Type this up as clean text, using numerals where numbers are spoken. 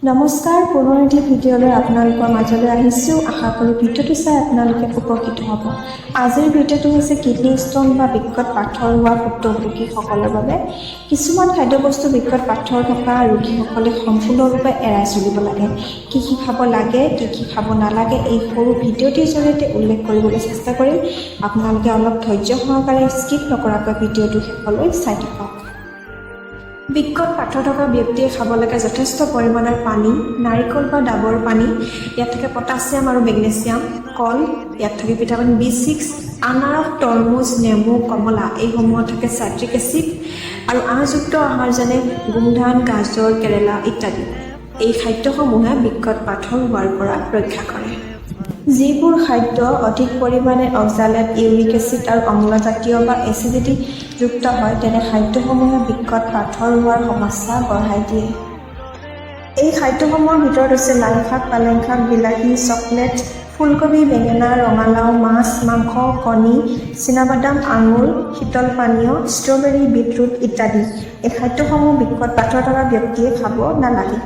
নমস্কাৰ, পুনৰ এটি ভিডিঅ'লৈ আপোনালোকৰ মাজলৈ আহিছোঁ। আশা কৰোঁ ভিডিঅ'টো চাই আপোনালোকে উপকৃত হ'ব। আজিৰ ভিডিঅ'টো হৈছে কিডনী ষ্ট'ন বা বৃক্কত পাথৰ হোৱা ভুক্তভোগীসকলৰ বাবে। কিছুমান খাদ্যবস্তু বৃক্কত পাথৰ থকা ৰোগীসকলে সম্পূৰ্ণৰূপে এৰাই চলিব লাগে। কি কি খাব লাগে, কি কি খাব নালাগে, এই সৰু ভিডিঅ'টিৰ জৰিয়তে উল্লেখ কৰিবলৈ চেষ্টা কৰিম। আপোনালোকে অলপ ধৈৰ্য সহকাৰে স্কিপ নকৰাকৈ ভিডিঅ'টো শেষলৈ চাই থাকক। বৃক্কত পাথৰ থকা ব্যক্তিয়ে খাব লাগে যথেষ্ট পৰিমাণৰ পানী, নাৰিকল বা ডাবৰ পানী, ইয়াত থাকে পটাছিয়াম আৰু মেগনেছিয়াম, কল, ইয়াত থাকে ভিটামিন B6, আনাৰস, তৰমুজ, নেমু, কমলা, এইসমূহত থাকে চাইট্ৰিক এচিড আৰু আঁহযুক্ত আহাৰ যেনে গোমধান, গাজৰ, কেৰেলা ইত্যাদি। এই খাদ্যসমূহে বৃক্কত পাথৰ হোৱাৰ পৰা ৰক্ষা কৰে। যিবোৰ খাদ্য অধিক পৰিমাণে অক্সালেট, ইউৰিক এচিড আৰু অম্লজাতীয় বা এচিডিটি যুক্ত হয়, তেনে খাদ্যসমূহে বৃক্কত পাথৰ হোৱাৰ সমস্যা বঢ়াই দিয়ে। এই খাদ্যসমূহৰ ভিতৰত হৈছে লাই শাক, পালেং শাক, বিলাহী, চকলেট, ফুলকবি, বেঙেনা, ৰঙালাও, মাছ, মাংস, কণী, চীনাবাদাম, আঙুৰ, শীতল পানীয়, ষ্ট্ৰবেৰী, বিটৰুট ইত্যাদি। এই খাদ্যসমূহ বৃক্কত পাথৰ থকা ব্যক্তিয়ে খাব নালাগে।